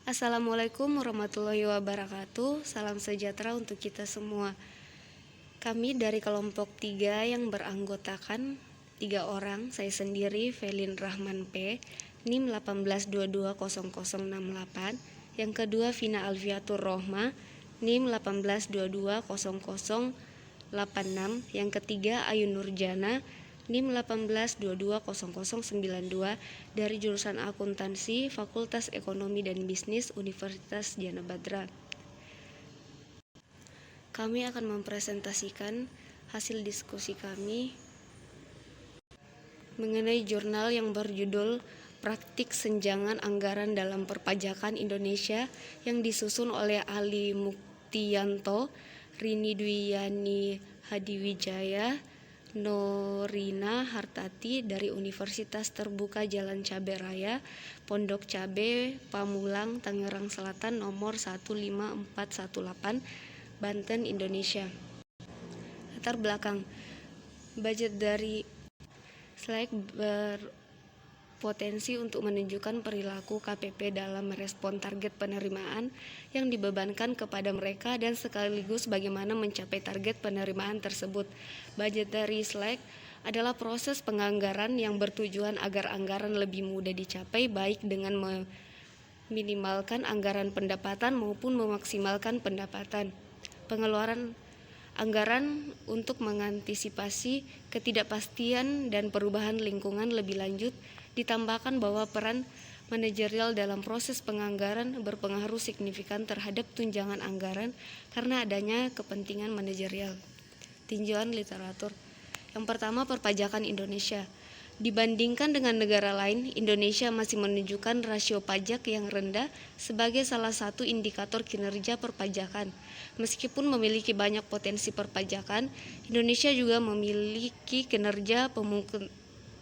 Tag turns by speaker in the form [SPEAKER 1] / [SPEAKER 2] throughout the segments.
[SPEAKER 1] Assalamualaikum warahmatullahi wabarakatuh. Salam sejahtera untuk kita semua. Kami dari kelompok 3 yang beranggotakan 3 orang, saya sendiri Felin Rahman P, NIM 18220068, yang kedua Vina Alfiatur Rohma, NIM 18220086, yang ketiga Ayun Nurjana, NIM 18220092 dari jurusan Akuntansi Fakultas Ekonomi dan Bisnis Universitas Jana Badra. Kami akan mempresentasikan hasil diskusi kami mengenai jurnal yang berjudul Praktik Senjangan Anggaran dalam Perpajakan Indonesia yang disusun oleh Ali Muktiyanto, Rini Dwiyani Hadiwijaya, Norina Hartati dari Universitas Terbuka Jalan Cabe Raya, Pondok Cabe, Pamulang, Tangerang Selatan, nomor 15418, Banten, Indonesia. Latar belakang, budget dari slide berpotensi untuk menunjukkan perilaku KPP dalam merespon target penerimaan yang dibebankan kepada mereka dan sekaligus bagaimana mencapai target penerimaan tersebut. Budget dari slide adalah proses penganggaran yang bertujuan agar anggaran lebih mudah dicapai, baik dengan meminimalkan anggaran pendapatan maupun memaksimalkan pendapatan. Pengeluaran anggaran untuk mengantisipasi ketidakpastian dan perubahan lingkungan lebih lanjut, ditambahkan bahwa peran manajerial dalam proses penganggaran berpengaruh signifikan terhadap tunjangan anggaran karena adanya kepentingan manajerial. Tinjauan literatur. Yang pertama, perpajakan Indonesia. Dibandingkan dengan negara lain, Indonesia masih menunjukkan rasio pajak yang rendah sebagai salah satu indikator kinerja perpajakan. Meskipun memiliki banyak potensi perpajakan, Indonesia juga memiliki kinerja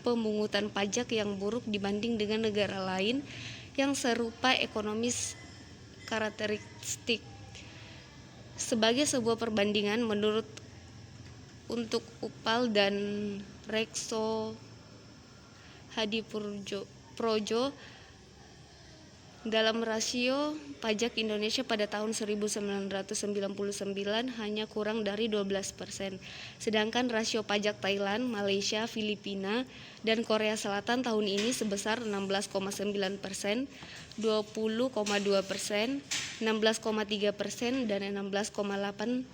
[SPEAKER 1] pemungutan pajak yang buruk dibanding dengan negara lain yang serupa ekonomis karakteristik. Sebagai sebuah perbandingan, menurut untuk UPAL dan Rekso Hadiprojo, dalam rasio pajak Indonesia pada tahun 1999 hanya kurang dari 12%, sedangkan rasio pajak Thailand, Malaysia, Filipina, dan Korea Selatan tahun ini sebesar 16,9%, 20,2%, 16,3%, dan 16,8%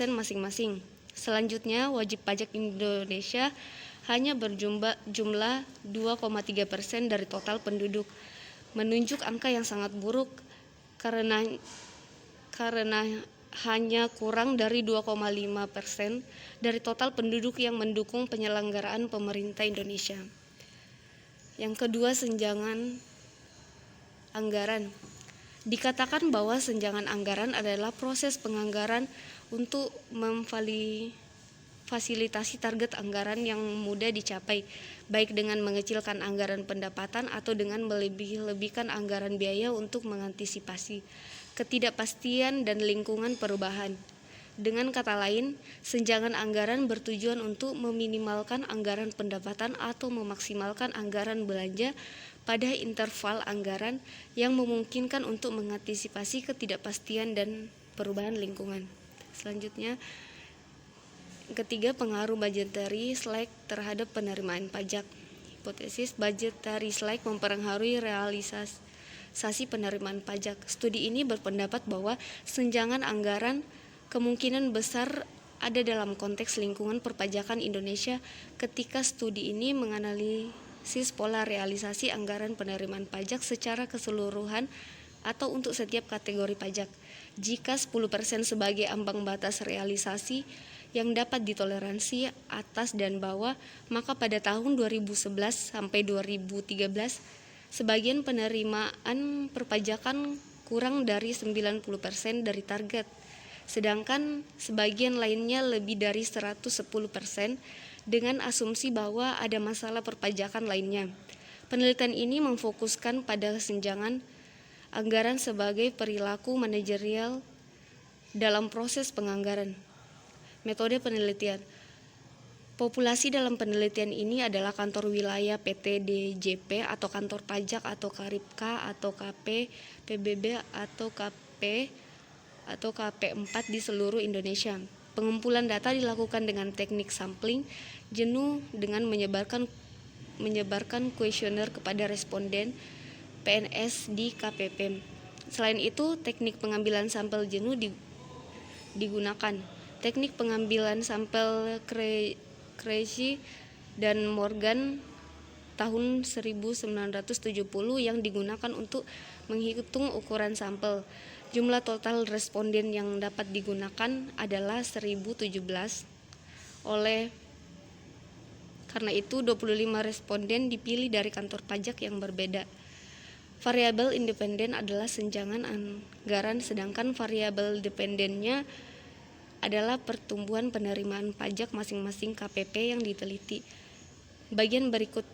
[SPEAKER 1] masing-masing. Selanjutnya, wajib pajak Indonesia hanya berjumlah 2,3% dari total penduduk, menunjuk angka yang sangat buruk karena hanya kurang dari 2,5% dari total penduduk yang mendukung penyelenggaraan pemerintah Indonesia. Yang kedua, senjangan anggaran. Dikatakan bahwa senjangan anggaran adalah proses penganggaran untuk memfasilitasi target anggaran yang mudah dicapai, baik dengan mengecilkan anggaran pendapatan atau dengan melebih-lebihkan anggaran biaya untuk mengantisipasi ketidakpastian dan lingkungan perubahan. Dengan kata lain, senjangan anggaran bertujuan untuk meminimalkan anggaran pendapatan atau memaksimalkan anggaran belanja pada interval anggaran yang memungkinkan untuk mengantisipasi ketidakpastian dan perubahan lingkungan. Selanjutnya, ketiga, pengaruh budgetary slack terhadap penerimaan pajak. Hipotesis budgetary slack mempengaruhi realisasi penerimaan pajak. Studi ini berpendapat bahwa senjangan anggaran kemungkinan besar ada dalam konteks lingkungan perpajakan Indonesia ketika studi ini menganalisis pola realisasi anggaran penerimaan pajak secara keseluruhan atau untuk setiap kategori pajak. Jika 10% sebagai ambang batas realisasi yang dapat ditoleransi atas dan bawah, maka pada tahun 2011 sampai 2013 sebagian penerimaan perpajakan kurang dari 90% dari target, sedangkan sebagian lainnya lebih dari 110% dengan asumsi bahwa ada masalah perpajakan lainnya. Penelitian ini memfokuskan pada senjangan anggaran sebagai perilaku manajerial dalam proses penganggaran. Metode penelitian. Populasi dalam penelitian ini adalah kantor wilayah PT DJP atau kantor pajak atau Karipka atau KP, PBB atau KP atau KP4 di seluruh Indonesia. Pengumpulan data dilakukan dengan teknik sampling jenuh dengan menyebarkan kuesioner kepada responden PNS di KPP. Selain itu, teknik pengambilan sampel jenuh digunakan. Teknik pengambilan sampel Krejci dan Morgan tahun 1970 yang digunakan untuk menghitung ukuran sampel. Jumlah total responden yang dapat digunakan adalah 1017. Karena itu 25 responden dipilih dari kantor pajak yang berbeda. Variabel independen adalah senjangan anggaran, sedangkan variabel dependennya adalah pertumbuhan penerimaan pajak masing-masing KPP yang diteliti. Bagian berikut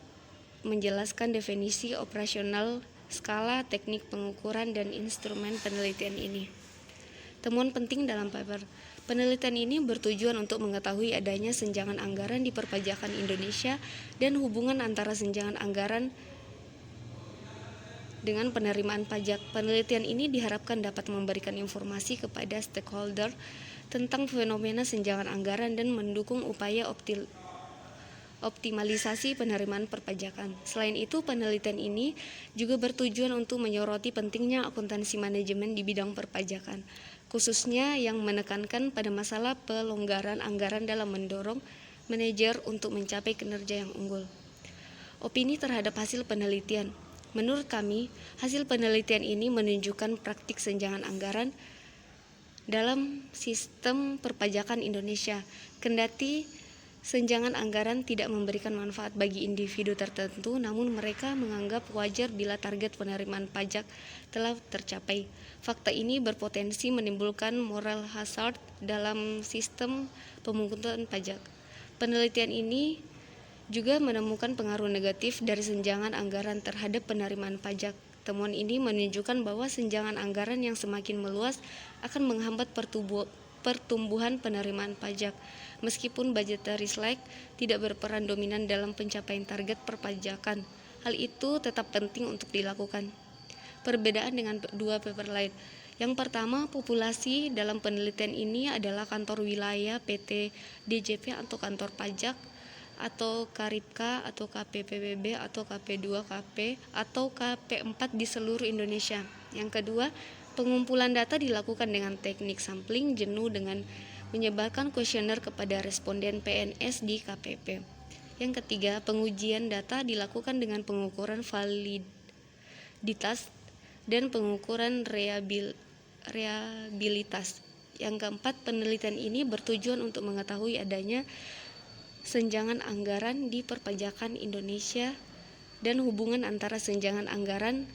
[SPEAKER 1] menjelaskan definisi operasional, skala, teknik pengukuran, dan instrumen penelitian ini. Temuan penting dalam paper. Penelitian ini bertujuan untuk mengetahui adanya senjangan anggaran di perpajakan Indonesia dan hubungan antara senjangan anggaran dengan penerimaan pajak. Penelitian ini diharapkan dapat memberikan informasi kepada stakeholder tentang fenomena senjangan anggaran dan mendukung upaya optimalisasi penerimaan perpajakan. Selain itu, penelitian ini juga bertujuan untuk menyoroti pentingnya akuntansi manajemen di bidang perpajakan, khususnya yang menekankan pada masalah pelonggaran anggaran dalam mendorong manajer untuk mencapai kinerja yang unggul. Opini terhadap hasil penelitian. Menurut kami, hasil penelitian ini menunjukkan praktik senjangan anggaran dalam sistem perpajakan Indonesia. Kendati senjangan anggaran tidak memberikan manfaat bagi individu tertentu, namun mereka menganggap wajar bila target penerimaan pajak telah tercapai. Fakta ini berpotensi menimbulkan moral hazard dalam sistem pemungutan pajak. Penelitian ini juga menemukan pengaruh negatif dari senjangan anggaran terhadap penerimaan pajak. Temuan ini menunjukkan bahwa senjangan anggaran yang semakin meluas akan menghambat pertumbuhan penerimaan pajak. Meskipun budgetary slack tidak berperan dominan dalam pencapaian target perpajakan, hal itu tetap penting untuk dilakukan. Perbedaan dengan dua paper lain. Yang pertama, populasi dalam penelitian ini adalah kantor wilayah PT DJP atau kantor pajak atau Karipka atau KPPBB atau KP2 KP atau KP4 di seluruh Indonesia. Yang kedua, pengumpulan data dilakukan dengan teknik sampling jenuh dengan menyebarkan kuesioner kepada responden PNS di KPP. Yang ketiga, pengujian data dilakukan dengan pengukuran validitas dan pengukuran reliabilitas. Yang keempat, penelitian ini bertujuan untuk mengetahui adanya senjangan anggaran di perpajakan Indonesia dan hubungan antara senjangan anggaran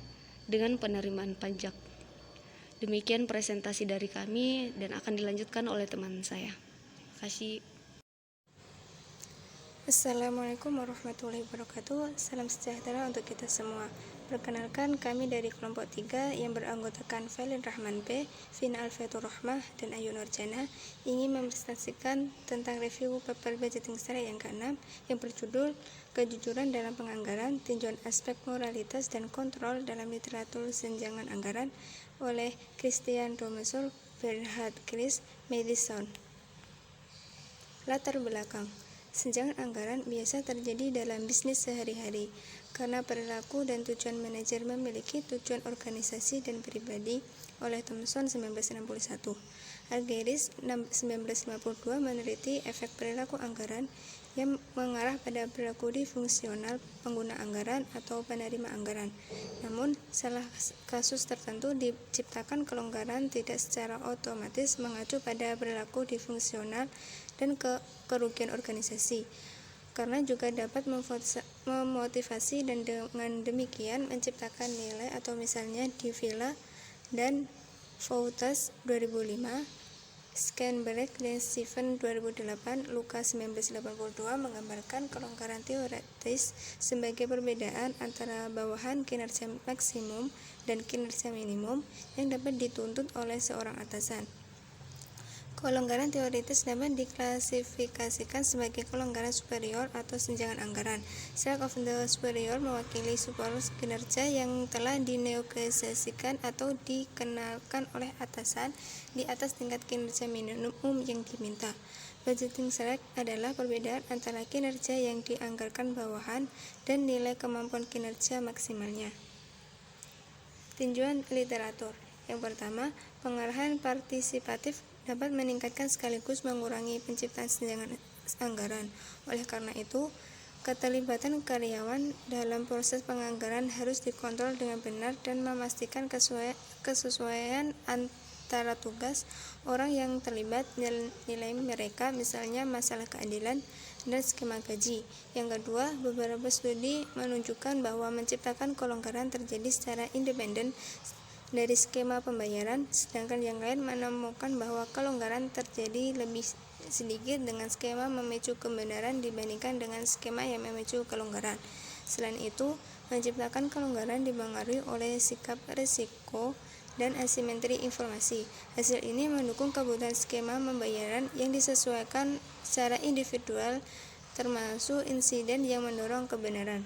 [SPEAKER 1] dengan penerimaan pajak. Demikian presentasi dari kami dan akan dilanjutkan oleh teman saya. Terima kasih.
[SPEAKER 2] Assalamualaikum warahmatullahi wabarakatuh. Salam sejahtera untuk kita semua. Perkenalkan, kami dari kelompok 3 yang beranggotakan Felin Rahman B, Vina Alfiatur Rahmah, dan Ayu Nurjana ingin mempresentasikan tentang review paper budgeting secara yang ke-6 yang berjudul Kejujuran dalam Penganggaran, Tinjauan Aspek Moralitas dan Kontrol dalam Literatur Senjangan Anggaran oleh Christian Domesur, Bernhard Chris, Madison. Latar belakang. Senjangan anggaran biasa terjadi dalam bisnis sehari-hari karena perilaku dan tujuan manajer memiliki tujuan organisasi dan pribadi oleh Thomson 1961. Algeris 1952 meneliti efek perilaku anggaran yang mengarah pada perilaku disfungsional pengguna anggaran atau penerima anggaran. Namun, salah kasus tertentu diciptakan kelonggaran tidak secara otomatis mengacu pada perilaku disfungsional dan kerugian organisasi, karena juga dapat memotivasi dan dengan demikian menciptakan nilai atau misalnya di Villa dan Foutas 2005, Scanberg dan Steven 2008, Lucas 1982 menggambarkan kelonggaran teoretis sebagai perbedaan antara bawahan kinerja maksimum dan kinerja minimum yang dapat dituntut oleh seorang atasan. Kelonggaran teoritis dapat diklasifikasikan sebagai kelonggaran superior atau senjangan anggaran. Slack of the superior mewakili super kinerja yang telah dinegosiasikan atau dikenalkan oleh atasan di atas tingkat kinerja minimum yang diminta. Budgeting slack adalah perbedaan antara kinerja yang dianggarkan bawahan dan nilai kemampuan kinerja maksimalnya. Tinjauan literatur. Yang pertama, pengarahan partisipatif dapat meningkatkan sekaligus mengurangi penciptaan senjangan anggaran. Oleh karena itu, keterlibatan karyawan dalam proses penganggaran harus dikontrol dengan benar dan memastikan kesesuaian antara tugas orang yang terlibat, nilai mereka, misalnya masalah keadilan, dan skema gaji. Yang kedua, beberapa studi menunjukkan bahwa menciptakan kelonggaran terjadi secara independen dari skema pembayaran, sedangkan yang lain menemukan bahwa kelonggaran terjadi lebih sedikit dengan skema memicu kebenaran dibandingkan dengan skema yang memicu kelonggaran. Selain itu, menciptakan kelonggaran dipengaruhi oleh sikap risiko dan asimetri informasi. Hasil ini mendukung kebutuhan skema pembayaran yang disesuaikan secara individual, termasuk insiden yang mendorong kebenaran.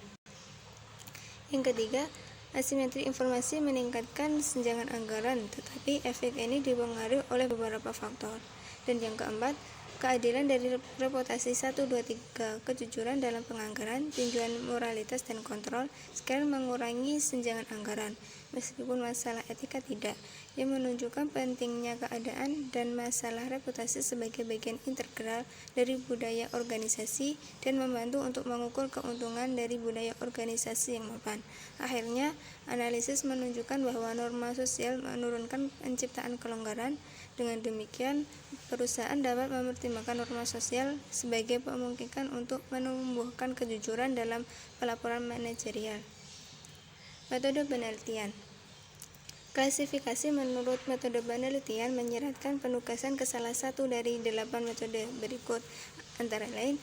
[SPEAKER 2] Yang ketiga, asimetri informasi meningkatkan senjangan anggaran, tetapi efek ini dipengaruhi oleh beberapa faktor. Dan yang keempat, keadilan dari reputasi 1, 2, 3, kejujuran dalam penganggaran, tinjauan moralitas dan kontrol, sekalian mengurangi senjangan anggaran, meskipun masalah etika tidak, yang menunjukkan pentingnya keadaan dan masalah reputasi sebagai bagian integral dari budaya organisasi dan membantu untuk mengukur keuntungan dari budaya organisasi yang mapan. Akhirnya, analisis menunjukkan bahwa norma sosial menurunkan penciptaan kelonggaran. Dengan demikian, perusahaan dapat mempertimbangkan norma sosial sebagai memungkinkan untuk menumbuhkan kejujuran dalam pelaporan manajerial. Metode penelitian. Klasifikasi menurut metode penelitian menyeratkan penugasan ke salah satu dari 8 metode berikut, antara lain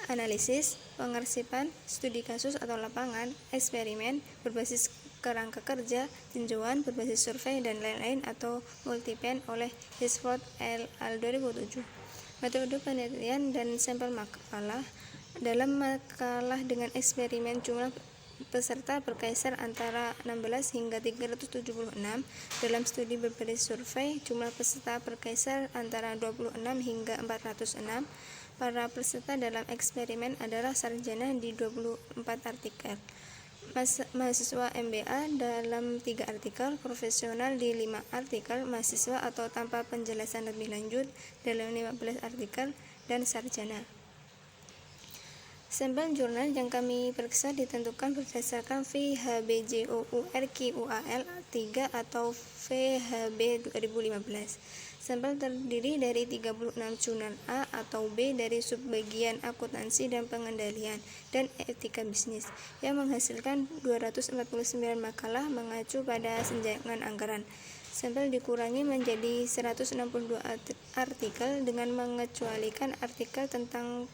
[SPEAKER 2] analisis, pengarsipan, studi kasus atau lapangan, eksperimen berbasis kerangka kerja, tinjauan berbasis survei, dan lain-lain atau multipen oleh Hitchford et al. 2007. Metode penelitian dan sampel makalah. Dalam makalah dengan eksperimen jumlah peserta berkisar antara 16 hingga 376. Dalam studi berbasis survei, jumlah peserta berkisar antara 26 hingga 406. Para peserta dalam eksperimen adalah sarjana di 24 artikel, mahasiswa MBA dalam 3 artikel, profesional di 5 artikel, mahasiswa atau tanpa penjelasan lebih lanjut dalam 15 artikel, dan sarjana. Sampel jurnal yang kami periksa ditentukan berdasarkan VHBJOURQUAL 3 atau VHB 2015. Sampel terdiri dari 36 jurnal A atau B dari subbagian akuntansi dan pengendalian dan etika bisnis yang menghasilkan 249 makalah mengacu pada senjangan anggaran. Sampel dikurangi menjadi 162 artikel dengan mengecualikan artikel tentang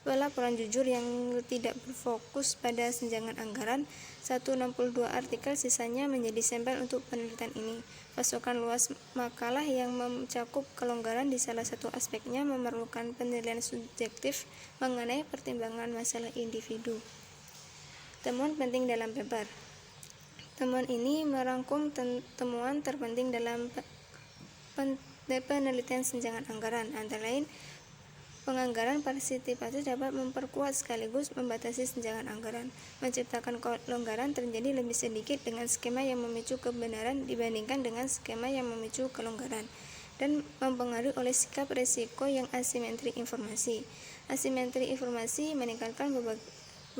[SPEAKER 2] pelaporan jujur yang tidak berfokus pada senjangan anggaran. 162 artikel sisanya menjadi sampel untuk penelitian ini. Pasokan luas makalah yang mencakup kelonggaran di salah satu aspeknya memerlukan penilaian subjektif mengenai pertimbangan masalah individu. Temuan penting dalam paper. Temuan ini merangkum temuan terpenting dalam penelitian senjangan anggaran, antara lain penganggaran partisipatif dapat memperkuat sekaligus membatasi senjangan anggaran. Menciptakan kelonggaran terjadi lebih sedikit dengan skema yang memicu kebenaran dibandingkan dengan skema yang memicu kelonggaran, dan mempengaruhi oleh sikap risiko yang asimetri informasi. Asimetri informasi meningkatkan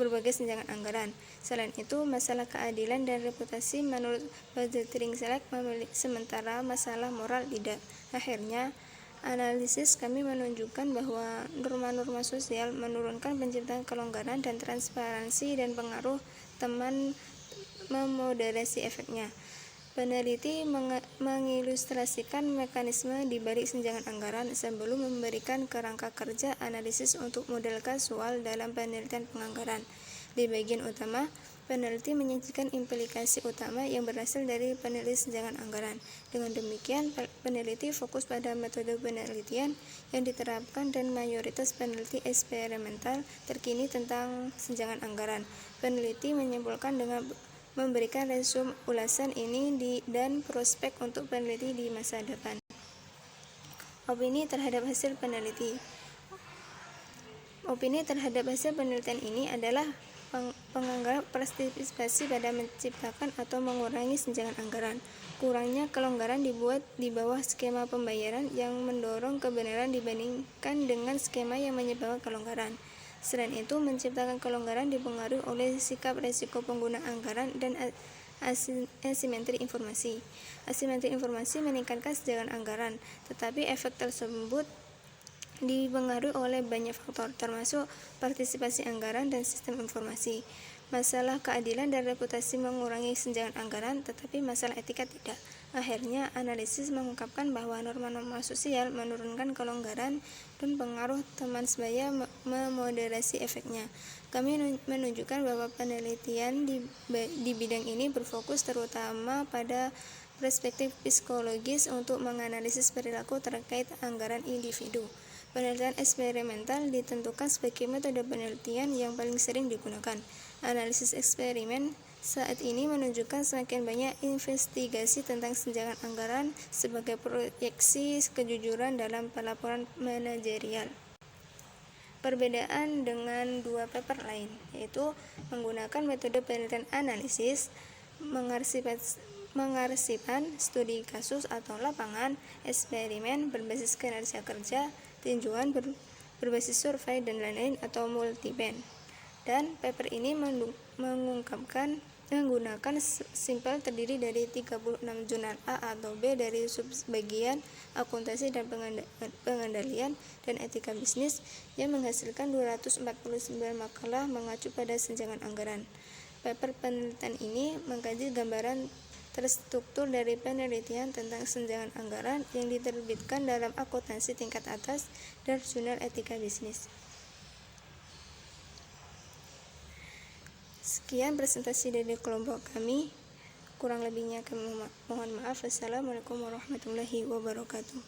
[SPEAKER 2] berbagai senjangan anggaran. Selain itu, masalah keadilan dan reputasi menurut budgeting slack sementara masalah moral tidak. Akhirnya, analisis kami menunjukkan bahwa norma-norma sosial menurunkan penciptaan kelonggaran dan transparansi dan pengaruh teman memoderasi efeknya. Peneliti mengilustrasikan mekanisme di balik senjangan anggaran sebelum memberikan kerangka kerja analisis untuk model kasual dalam penelitian penganggaran. Di bagian utama, Peneliti menyajikan implikasi utama yang berasal dari penelitian anggaran. Dengan demikian, peneliti fokus pada metode penelitian yang diterapkan dan mayoritas peneliti eksperimental terkini tentang senjangan anggaran. Peneliti menyimpulkan dengan memberikan resume ulasan ini dan prospek untuk peneliti di masa depan. Opini terhadap hasil peneliti. Opini terhadap hasil penelitian ini adalah penganggap partisipasi pada menciptakan atau mengurangi senjangan anggaran. Kurangnya kelonggaran dibuat di bawah skema pembayaran yang mendorong kebenaran dibandingkan dengan skema yang menyebabkan kelonggaran. Selain itu, menciptakan kelonggaran dipengaruhi oleh sikap resiko pengguna anggaran dan asimetri informasi. Asimetri informasi meningkatkan senjangan anggaran, tetapi efek tersebut dipengaruhi oleh banyak faktor, termasuk partisipasi anggaran dan sistem informasi. Masalah keadilan dan reputasi mengurangi senjangan anggaran, tetapi masalah etika tidak. Akhirnya, analisis mengungkapkan bahwa norma-norma sosial menurunkan kelonggaran dan pengaruh teman sebaya memoderasi efeknya. Kami menunjukkan bahwa penelitian di bidang ini berfokus terutama pada perspektif psikologis untuk menganalisis perilaku terkait anggaran individu. Penelitian eksperimental ditentukan sebagai metode penelitian yang paling sering digunakan. Analisis eksperimen saat ini menunjukkan semakin banyak investigasi tentang senjangan anggaran sebagai proyeksi kejujuran dalam pelaporan manajerial. Perbedaan dengan dua paper lain, yaitu menggunakan metode penelitian analisis, mengarsipkan studi kasus atau lapangan, eksperimen berbasis kinerja kerja, tinjauan berbasis survei dan lain-lain atau multiband. Dan paper ini menggunakan sampel terdiri dari 36 jurnal A atau B dari subbagian akuntansi dan pengendalian dan etika bisnis yang menghasilkan 249 makalah mengacu pada senjangan anggaran. Paper penelitian ini mengkaji gambaran terstruktur dari penelitian tentang senjangan anggaran yang diterbitkan dalam akuntansi tingkat atas dan jurnal etika bisnis. Sekian presentasi dari kelompok kami. Kurang lebihnya kami mohon maaf. Wassalamualaikum warahmatullahi wabarakatuh.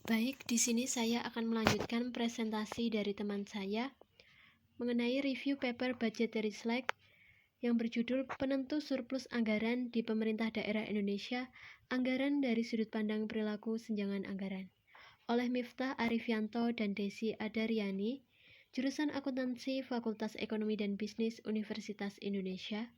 [SPEAKER 3] Baik, di sini saya akan melanjutkan presentasi dari teman saya mengenai review paper budgetary slide yang berjudul Penentu Surplus Anggaran di Pemerintah Daerah Indonesia, Anggaran dari Sudut Pandang Perilaku Senjangan Anggaran, oleh Miftah Arifianto dan Desi Adaryani, jurusan Akuntansi Fakultas Ekonomi dan Bisnis Universitas Indonesia,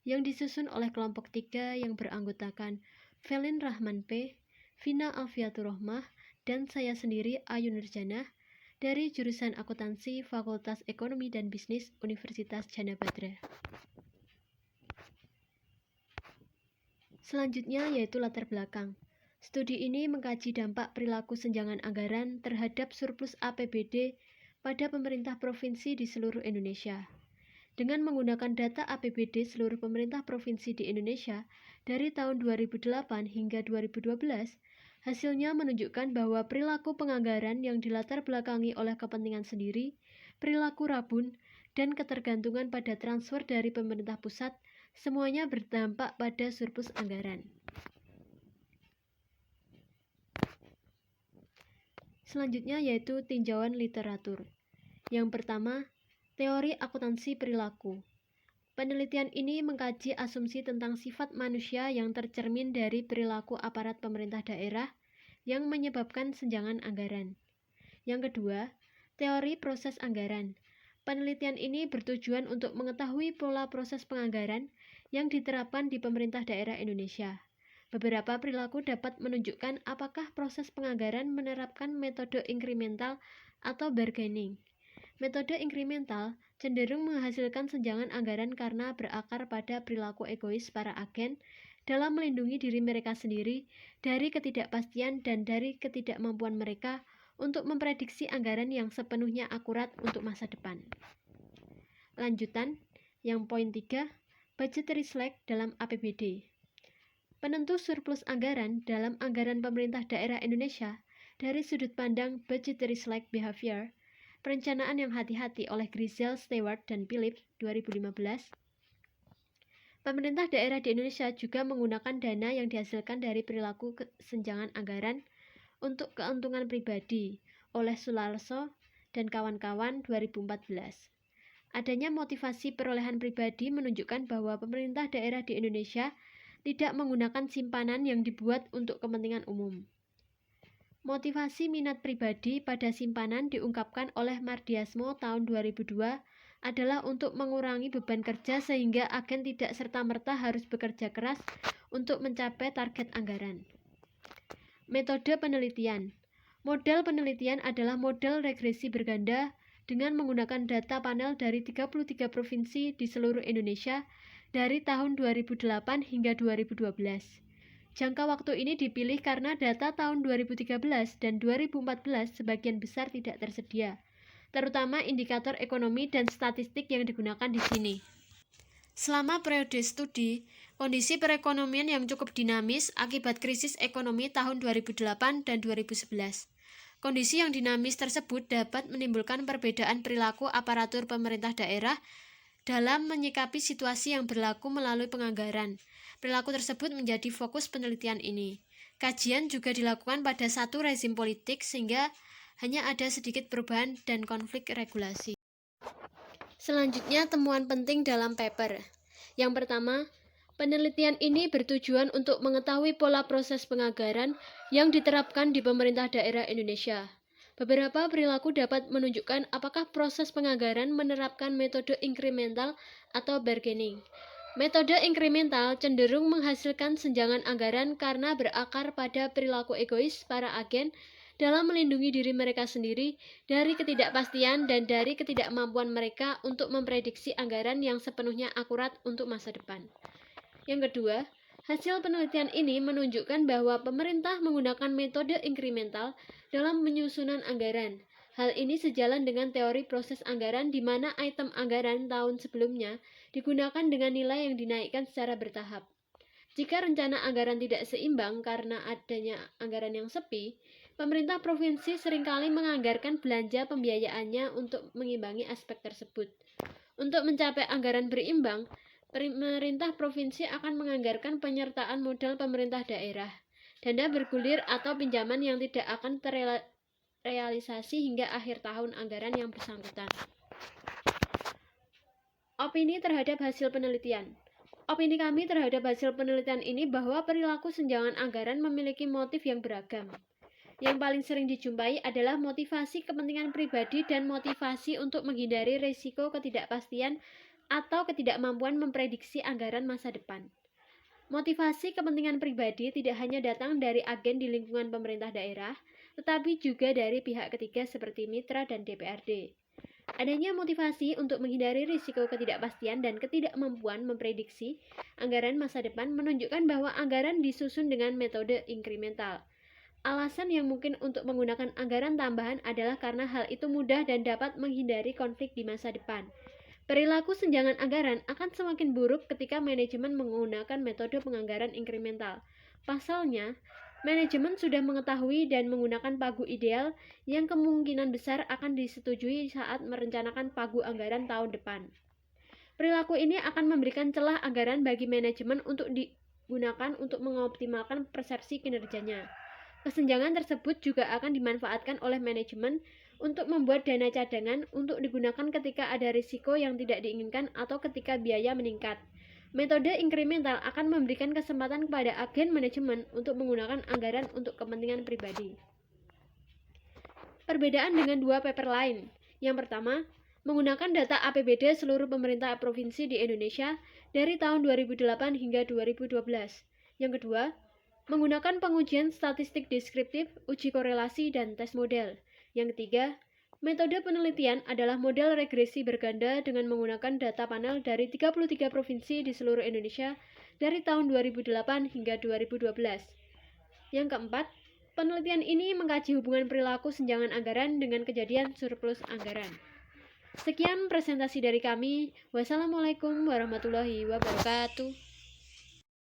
[SPEAKER 3] yang disusun oleh kelompok 3 yang beranggotakan Felin Rahman P., Vina Alfiatur Rohmah, dan saya sendiri Ayu Nurjana dari jurusan Akuntansi Fakultas Ekonomi dan Bisnis Universitas Jana Badra. Selanjutnya yaitu latar belakang. Studi ini mengkaji dampak perilaku senjangan anggaran terhadap surplus APBD pada pemerintah provinsi di seluruh Indonesia. Dengan menggunakan data APBD seluruh pemerintah provinsi di Indonesia dari tahun 2008 hingga 2012, hasilnya menunjukkan bahwa perilaku penganggaran yang dilatar belakangi oleh kepentingan sendiri, perilaku rabun, dan ketergantungan pada transfer dari pemerintah pusat semuanya berdampak pada surplus anggaran. Selanjutnya yaitu tinjauan literatur. Yang pertama, teori akuntansi perilaku. Penelitian ini mengkaji asumsi tentang sifat manusia yang tercermin dari perilaku aparat pemerintah daerah yang menyebabkan senjangan anggaran. Yang kedua, teori proses anggaran. Penelitian ini bertujuan untuk mengetahui pola proses penganggaran yang diterapkan di pemerintah daerah Indonesia. Beberapa perilaku dapat menunjukkan apakah proses penganggaran menerapkan metode inkremental atau bargaining. Metode inkremental cenderung menghasilkan senjangan anggaran karena berakar pada perilaku egois para agen dalam melindungi diri mereka sendiri dari ketidakpastian dan dari ketidakmampuan mereka untuk memprediksi anggaran yang sepenuhnya akurat untuk masa depan. Lanjutan, yang poin 3, budgetary slack dalam APBD. Penentu surplus anggaran dalam anggaran pemerintah daerah Indonesia dari sudut pandang budgetary slack behavior. Perencanaan yang Hati-hati oleh Grisel, Stewart, dan Philip 2015. Pemerintah daerah di Indonesia juga menggunakan dana yang dihasilkan dari perilaku kesenjangan anggaran untuk keuntungan pribadi oleh Sularso dan kawan-kawan 2014. Adanya motivasi perolehan pribadi menunjukkan bahwa pemerintah daerah di Indonesia tidak menggunakan simpanan yang dibuat untuk kepentingan umum. Motivasi minat pribadi pada simpanan diungkapkan oleh Mardiasmo tahun 2002 adalah untuk mengurangi beban kerja sehingga agen tidak serta-merta harus bekerja keras untuk mencapai target anggaran. Metode penelitian. Model penelitian adalah model regresi berganda dengan menggunakan data panel dari 33 provinsi di seluruh Indonesia dari tahun 2008 hingga 2012. Jangka waktu ini dipilih karena data tahun 2013 dan 2014 sebagian besar tidak tersedia, terutama indikator ekonomi dan statistik yang digunakan di sini. Selama periode studi, kondisi perekonomian yang cukup dinamis akibat krisis ekonomi tahun 2008 dan 2011. Kondisi yang dinamis tersebut dapat menimbulkan perbedaan perilaku aparatur pemerintah daerah dalam menyikapi situasi yang berlaku melalui penganggaran. Perilaku tersebut menjadi fokus penelitian ini. Kajian juga dilakukan pada satu rezim politik sehingga hanya ada sedikit perubahan dan konflik regulasi. Selanjutnya, temuan penting dalam paper. Yang pertama, penelitian ini bertujuan untuk mengetahui pola proses penganggaran yang diterapkan di pemerintah daerah Indonesia. Beberapa perilaku dapat menunjukkan apakah proses penganggaran menerapkan metode inkremental atau bargaining. Metode inkremental cenderung menghasilkan senjangan anggaran karena berakar pada perilaku egois para agen dalam melindungi diri mereka sendiri dari ketidakpastian dan dari ketidakmampuan mereka untuk memprediksi anggaran yang sepenuhnya akurat untuk masa depan. Yang kedua, hasil penelitian ini menunjukkan bahwa pemerintah menggunakan metode inkremental dalam penyusunan anggaran. Hal ini sejalan dengan teori proses anggaran di mana item anggaran tahun sebelumnya digunakan dengan nilai yang dinaikkan secara bertahap. Jika rencana anggaran tidak seimbang karena adanya anggaran yang sepi, pemerintah provinsi seringkali menganggarkan belanja pembiayaannya untuk mengimbangi aspek tersebut. Untuk mencapai anggaran berimbang, pemerintah provinsi akan menganggarkan penyertaan modal pemerintah daerah, dana bergulir atau pinjaman yang tidak akan terrealisasi hingga akhir tahun anggaran yang bersangkutan. Opini terhadap hasil penelitian. Opini kami terhadap hasil penelitian ini bahwa perilaku senjangan anggaran memiliki motif yang beragam. Yang paling sering dijumpai adalah motivasi kepentingan pribadi dan motivasi untuk menghindari risiko ketidakpastian atau ketidakmampuan memprediksi anggaran masa depan. Motivasi kepentingan pribadi tidak hanya datang dari agen di lingkungan pemerintah daerah, tetapi juga dari pihak ketiga seperti mitra dan DPRD. Adanya motivasi untuk menghindari risiko ketidakpastian dan ketidakmampuan memprediksi anggaran masa depan menunjukkan bahwa anggaran disusun dengan metode inkremental. Alasan yang mungkin untuk menggunakan anggaran tambahan adalah karena hal itu mudah dan dapat menghindari konflik di masa depan. Perilaku senjangan anggaran akan semakin buruk ketika manajemen menggunakan metode penganggaran inkremental. Pasalnya, manajemen sudah mengetahui dan menggunakan pagu ideal yang kemungkinan besar akan disetujui saat merencanakan pagu anggaran tahun depan. Perilaku ini akan memberikan celah anggaran bagi manajemen untuk digunakan untuk mengoptimalkan persepsi kinerjanya. Kesenjangan tersebut juga akan dimanfaatkan oleh manajemen untuk membuat dana cadangan untuk digunakan ketika ada risiko yang tidak diinginkan atau ketika biaya meningkat. Metode inkremental akan memberikan kesempatan kepada agen manajemen untuk menggunakan anggaran untuk kepentingan pribadi. Perbedaan dengan dua paper lain. Yang pertama, menggunakan data APBD seluruh pemerintah provinsi di Indonesia dari tahun 2008 hingga 2012. Yang kedua, menggunakan pengujian statistik deskriptif, uji korelasi, dan tes model. Yang ketiga, metode penelitian adalah model regresi berganda dengan menggunakan data panel dari 33 provinsi di seluruh Indonesia dari tahun 2008 hingga 2012. Yang keempat, penelitian ini mengkaji hubungan perilaku senjangan anggaran dengan kejadian surplus anggaran. Sekian presentasi dari kami. Wassalamualaikum warahmatullahi wabarakatuh.